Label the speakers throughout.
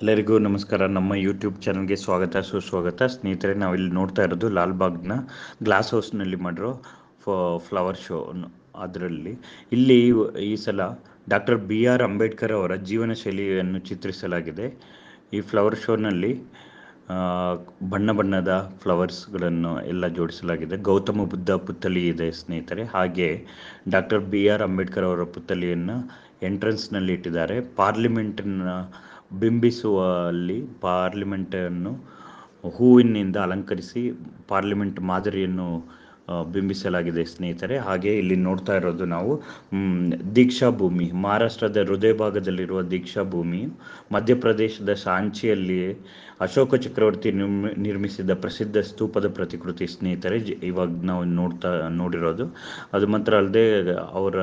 Speaker 1: ಎಲ್ಲರಿಗೂ ನಮಸ್ಕಾರ. ನಮ್ಮ ಯೂಟ್ಯೂಬ್ ಚಾನಲ್ಗೆ ಸ್ವಾಗತ ಸುಸ್ವಾಗತ. ಸ್ನೇಹಿತರೆ, ನಾವಿಲ್ಲಿ ನೋಡ್ತಾ ಇರೋದು ಲಾಲ್ಬಾಗ್ನ ಗ್ಲಾಸ್ ಹೌಸ್ನಲ್ಲಿ ಮಾಡಿರೋ ಫ್ಲವರ್ ಶೋ. ಅದರಲ್ಲಿ ಇಲ್ಲಿ ಈ ಸಲ ಡಾಕ್ಟರ್ BR ಅಂಬೇಡ್ಕರ್ ಅವರ ಜೀವನ ಶೈಲಿಯನ್ನು ಚಿತ್ರಿಸಲಾಗಿದೆ. ಈ ಫ್ಲವರ್ ಶೋನಲ್ಲಿ ಬಣ್ಣ ಬಣ್ಣದ ಫ್ಲವರ್ಸ್ಗಳನ್ನು ಎಲ್ಲ ಜೋಡಿಸಲಾಗಿದೆ. ಗೌತಮ ಬುದ್ಧ ಪುತ್ಥಳಿ ಇದೆ ಸ್ನೇಹಿತರೆ. ಹಾಗೆ ಡಾಕ್ಟರ್ BR ಅಂಬೇಡ್ಕರ್ ಅವರ ಪುತ್ಥಳಿಯನ್ನು ಎಂಟ್ರೆನ್ಸ್ನಲ್ಲಿ ಇಟ್ಟಿದ್ದಾರೆ. ಪಾರ್ಲಿಮೆಂಟನ್ನು ಬಿಂಬಿಸುವಲ್ಲಿ ಪಾರ್ಲಿಮೆಂಟನ್ನು ಹೂವಿನಿಂದ ಅಲಂಕರಿಸಿ ಪಾರ್ಲಿಮೆಂಟ್ ಮಾದರಿಯನ್ನು ಬಿಂಬಿಸಲಾಗಿದೆ ಸ್ನೇಹಿತರೆ. ಹಾಗೆ ಇಲ್ಲಿ ನೋಡ್ತಾ ಇರೋದು ನಾವು ದೀಕ್ಷಾ ಭೂಮಿ, ಮಹಾರಾಷ್ಟ್ರದ ಹೃದಯ ಭಾಗದಲ್ಲಿರುವ ದೀಕ್ಷಾ ಭೂಮಿ, ಮಧ್ಯಪ್ರದೇಶದ ಸಾಂಚಿಯಲ್ಲಿ ಅಶೋಕ ಚಕ್ರವರ್ತಿ ನಿರ್ಮಿಸಿದ ಪ್ರಸಿದ್ಧ ಸ್ತೂಪದ ಪ್ರತಿಕೃತಿ ಸ್ನೇಹಿತರೆ. ಇವಾಗ ನಾವು ನೋಡಿರೋದು ಅದು ಮಾತ್ರ ಅಲ್ಲದೆ ಅವರ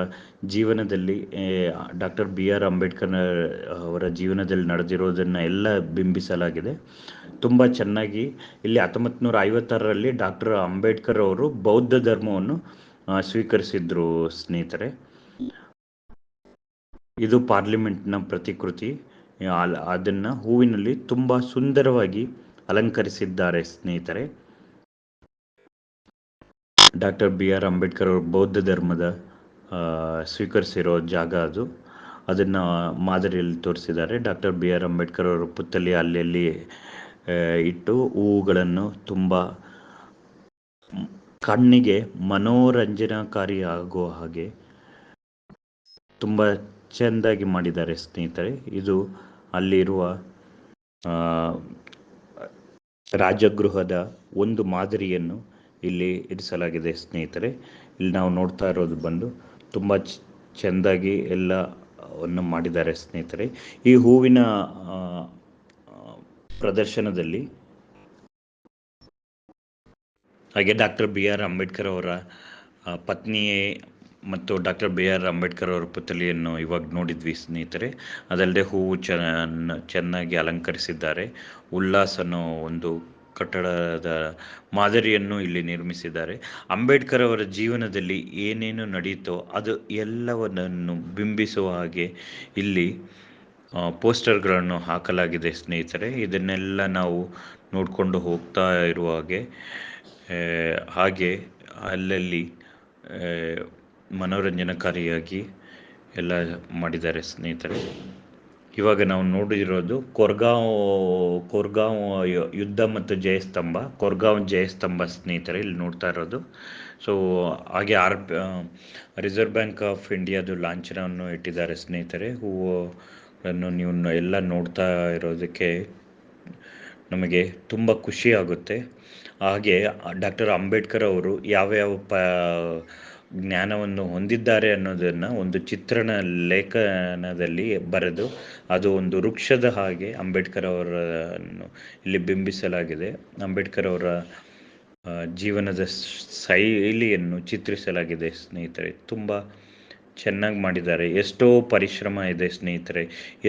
Speaker 1: ಜೀವನದಲ್ಲಿ ಡಾಕ್ಟರ್ BR ಅಂಬೇಡ್ಕರ್ ಅವರ ಜೀವನದಲ್ಲಿ ನಡೆದಿರೋದನ್ನು ಎಲ್ಲ ಬಿಂಬಿಸಲಾಗಿದೆ. ತುಂಬ ಚೆನ್ನಾಗಿ ಇಲ್ಲಿ 1956ರಲ್ಲಿ ಡಾಕ್ಟರ್ ಅಂಬೇಡ್ಕರ್ ಅವರು ಬೌದ್ಧ ಧರ್ಮವನ್ನು ಸ್ವೀಕರಿಸಿದ್ರು ಸ್ನೇಹಿತರೆ. ಇದು ಪಾರ್ಲಿಮೆಂಟ್ನ ಪ್ರತಿಕೃತಿ. ಅದನ್ನು ಹೂವಿನಲ್ಲಿ ತುಂಬ ಸುಂದರವಾಗಿ ಅಲಂಕರಿಸಿದ್ದಾರೆ ಸ್ನೇಹಿತರೆ. ಡಾಕ್ಟರ್ BR ಅಂಬೇಡ್ಕರ್ ಅವರು ಬೌದ್ಧ ಧರ್ಮದ ಸ್ವೀಕರಿಸಿರೋ ಜಾಗ ಅದು. ಅದನ್ನು ಮಾದರಿಯಲ್ಲಿ ತೋರಿಸಿದ್ದಾರೆ. ಡಾಕ್ಟರ್ BR ಅಂಬೇಡ್ಕರ್ ಅವರ ಪುತ್ಥಳಿ ಅಲ್ಲಲ್ಲಿ ಇಟ್ಟು ಹೂವುಗಳನ್ನು ತುಂಬ ಕಣ್ಣಿಗೆ ಮನೋರಂಜನಕಾರಿ ಆಗುವ ಹಾಗೆ ತುಂಬ ಚೆಂದಾಗಿ ಮಾಡಿದ್ದಾರೆ ಸ್ನೇಹಿತರೆ. ಇದು ಅಲ್ಲಿರುವ ರಾಜಗೃಹದ ಒಂದು ಮಾದರಿಯನ್ನು ಇಲ್ಲಿ ಇರಿಸಲಾಗಿದೆ ಸ್ನೇಹಿತರೆ. ಇಲ್ಲಿ ನಾವು ನೋಡ್ತಾ ಇರೋದು ಬಂದು ತುಂಬ ಚೆಂದಾಗಿ ಎಲ್ಲವನ್ನು ಮಾಡಿದ್ದಾರೆ ಸ್ನೇಹಿತರೆ. ಈ ಹೂವಿನ ಪ್ರದರ್ಶನದಲ್ಲಿ ಹಾಗೆ ಡಾಕ್ಟರ್ BR ಅಂಬೇಡ್ಕರ್ ಅವರ ಪತ್ನಿಯೇ ಮತ್ತು ಡಾಕ್ಟರ್ BR ಅಂಬೇಡ್ಕರ್ ಅವರ ಪುತ್ಥಳಿಯನ್ನು ಇವಾಗ ನೋಡಿದ್ವಿ ಸ್ನೇಹಿತರೆ. ಅದಲ್ಲದೆ ಹೂವು ಚೆನ್ನಾಗಿ ಅಲಂಕರಿಸಿದ್ದಾರೆ. ಉಲ್ಲಾಸ್ ಅನ್ನೋ ಒಂದು ಕಟ್ಟಡದ ಮಾದರಿಯನ್ನು ಇಲ್ಲಿ ನಿರ್ಮಿಸಿದ್ದಾರೆ. ಅಂಬೇಡ್ಕರ್ ಅವರ ಜೀವನದಲ್ಲಿ ಏನೇನು ನಡೆಯಿತೋ ಅದು ಎಲ್ಲವನ್ನು ಬಿಂಬಿಸುವ ಹಾಗೆ ಇಲ್ಲಿ ಪೋಸ್ಟರ್ಗಳನ್ನು ಹಾಕಲಾಗಿದೆ ಸ್ನೇಹಿತರೆ. ಇದನ್ನೆಲ್ಲ ನಾವು ನೋಡಿಕೊಂಡು ಹೋಗ್ತಾ ಇರುವ ಹಾಗೆ ಅಲ್ಲಲ್ಲಿ ಮನೋರಂಜನಕಾರಿಯಾಗಿ ಎಲ್ಲ ಮಾಡಿದ್ದಾರೆ ಸ್ನೇಹಿತರೆ. ಇವಾಗ ನಾವು ನೋಡಿರೋದು ಕೊರ್ಗಾಂವ್ ಯುದ್ಧ ಮತ್ತು ಜಯಸ್ತಂಭ, ಕೊರ್ಗಾಂವ್ ಜಯಸ್ತಂಭ ಸ್ನೇಹಿತರೆ ಇಲ್ಲಿ ನೋಡ್ತಾ ಇರೋದು. ಸೊ ಹಾಗೆ ರಿಸರ್ವ್ ಬ್ಯಾಂಕ್ ಆಫ್ ಇಂಡಿಯಾದು ಲಾಂಛನವನ್ನು ಇಟ್ಟಿದ್ದಾರೆ ಸ್ನೇಹಿತರೆ. ಹೂವನ್ನು ನೀವು ಎಲ್ಲ ನೋಡ್ತಾ ಇರೋದಕ್ಕೆ ನಮಗೆ ತುಂಬ ಖುಷಿ ಆಗುತ್ತೆ. ಹಾಗೆ ಡಾಕ್ಟರ್ ಅಂಬೇಡ್ಕರ್ ಅವರು ಯಾವ್ಯಾವ ಜ್ಞಾನವನ್ನು ಹೊಂದಿದ್ದಾರೆ ಅನ್ನೋದನ್ನು ಒಂದು ಚಿತ್ರಣ ಲೇಖನದಲ್ಲಿ ಬರೆದು ಅದು ಒಂದು ವೃಕ್ಷದ ಹಾಗೆ ಅಂಬೇಡ್ಕರ್ ಅವರನ್ನು ಇಲ್ಲಿ ಬಿಂಬಿಸಲಾಗಿದೆ. ಅಂಬೇಡ್ಕರ್ ಅವರ ಜೀವನದ ಶೈಲಿಯನ್ನು ಚಿತ್ರಿಸಲಾಗಿದೆ ಸ್ನೇಹಿತರೆ. ತುಂಬ ಚೆನ್ನಾಗಿ ಮಾಡಿದ್ದಾರೆ. ಎಷ್ಟೋ ಪರಿಶ್ರಮ ಇದೆ ಸ್ನೇಹಿತರೆ.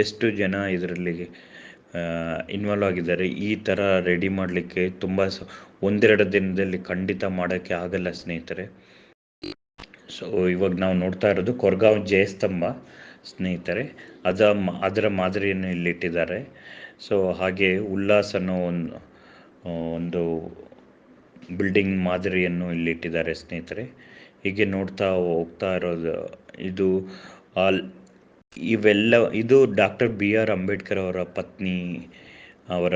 Speaker 1: ಎಷ್ಟು ಜನ ಇದರಲ್ಲಿ ಇನ್ವಾಲ್ವ್ ಆಗಿದ್ದಾರೆ. ಈ ಥರ ರೆಡಿ ಮಾಡಲಿಕ್ಕೆ ತುಂಬ ಒಂದೆರಡು ದಿನದಲ್ಲಿ ಖಂಡಿತ ಮಾಡೋಕ್ಕೆ ಆಗಲ್ಲ ಸ್ನೇಹಿತರೆ. ಸೊ ಇವಾಗ ನಾವು ನೋಡ್ತಾ ಇರೋದು ಕೊರ್ಗಾಂವ್ ಜಯಸ್ತಂಭ ಸ್ನೇಹಿತರೆ. ಅದರ ಮಾದರಿಯನ್ನು ಇಲ್ಲಿಟ್ಟಿದ್ದಾರೆ. ಸೊ ಹಾಗೆ ಉಲ್ಲಾಸ್ ಅನ್ನೋ ಒಂದು ಬಿಲ್ಡಿಂಗ್ ಮಾದರಿಯನ್ನು ಇಲ್ಲಿಟ್ಟಿದ್ದಾರೆ ಸ್ನೇಹಿತರೆ. ಹೀಗೆ ನೋಡ್ತಾ ಹೋಗ್ತಾ ಇರೋದು ಇದು ಡಾಕ್ಟರ್ BR ಅಂಬೇಡ್ಕರ್ ಅವರ ಪತ್ನಿ ಅವರ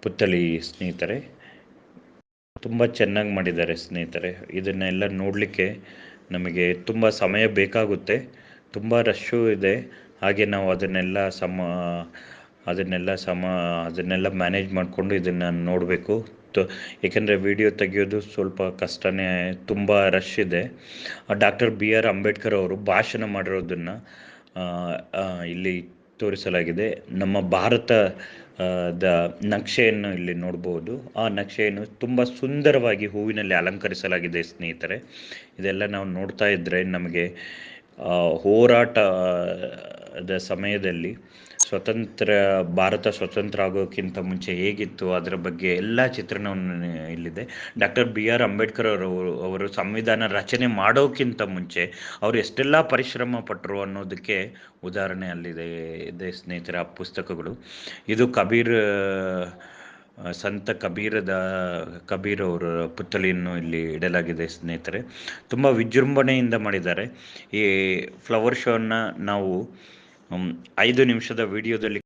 Speaker 1: ಪುತ್ಥಳಿ ಸ್ನೇಹಿತರೆ. ತುಂಬ ಚೆನ್ನಾಗಿ ಮಾಡಿದ್ದಾರೆ ಸ್ನೇಹಿತರೆ. ಇದನ್ನೆಲ್ಲ ನೋಡಲಿಕ್ಕೆ ನಮಗೆ ತುಂಬ ಸಮಯ ಬೇಕಾಗುತ್ತೆ. ತುಂಬ ರಶ್ಶು ಇದೆ. ಹಾಗೆ ನಾವು ಅದನ್ನೆಲ್ಲ ಮ್ಯಾನೇಜ್ ಮಾಡಿಕೊಂಡು ಇದನ್ನು ನೋಡಬೇಕು. ಏಕೆಂದರೆ ವಿಡಿಯೋ ತೆಗೆಯೋದು ಸ್ವಲ್ಪ ಕಷ್ಟನೇ, ತುಂಬ ರಶ್ ಇದೆ. ಡಾಕ್ಟರ್ BR ಅಂಬೇಡ್ಕರ್ ಅವರು ಭಾಷಣ ಮಾಡಿರೋದನ್ನು ಇಲ್ಲಿ ತೋರಿಸಲಾಗಿದೆ. ನಮ್ಮ ಭಾರತದ ನಕ್ಷೆಯನ್ನು ಇಲ್ಲಿ ನೋಡ್ಬೋದು. ಆ ನಕ್ಷೆಯನ್ನು ತುಂಬ ಸುಂದರವಾಗಿ ಹೂವಿನಲ್ಲಿ ಅಲಂಕರಿಸಲಾಗಿದೆ ಸ್ನೇಹಿತರೆ. ಇದೆಲ್ಲ ನಾವು ನೋಡ್ತಾ ಇದ್ದರೆ ನಮಗೆ ಹೋರಾಟ ಸಮಯದಲ್ಲಿ ಭಾರತ ಸ್ವತಂತ್ರ ಆಗೋಕ್ಕಿಂತ ಮುಂಚೆ ಹೇಗಿತ್ತು ಅದರ ಬಗ್ಗೆ ಎಲ್ಲ ಚಿತ್ರಣವನ್ನು ಇಲ್ಲಿದೆ. ಡಾಕ್ಟರ್ BR ಅಂಬೇಡ್ಕರ್ ಅವರು ಸಂವಿಧಾನ ರಚನೆ ಮಾಡೋಕ್ಕಿಂತ ಮುಂಚೆ ಅವರು ಎಷ್ಟೆಲ್ಲ ಪರಿಶ್ರಮ ಪಟ್ಟರು ಅನ್ನೋದಕ್ಕೆ ಉದಾಹರಣೆ ಅಲ್ಲಿದೆ ಇದೆ ಸ್ನೇಹಿತರ ಪುಸ್ತಕಗಳು. ಇದು ಸಂತ ಕಬೀರ್ ಅವರ ಪುತ್ಥಳಿಯನ್ನು ಇಲ್ಲಿ ಇಡಲಾಗಿದೆ ಸ್ನೇಹಿತರೆ. ತುಂಬ ವಿಜೃಂಭಣೆಯಿಂದ ಮಾಡಿದ್ದಾರೆ. ಈ ಫ್ಲವರ್ ಶೋನ ನಾವು 5 ನಿಮಿಷದ ವಿಡಿಯೋದಲ್ಲಿ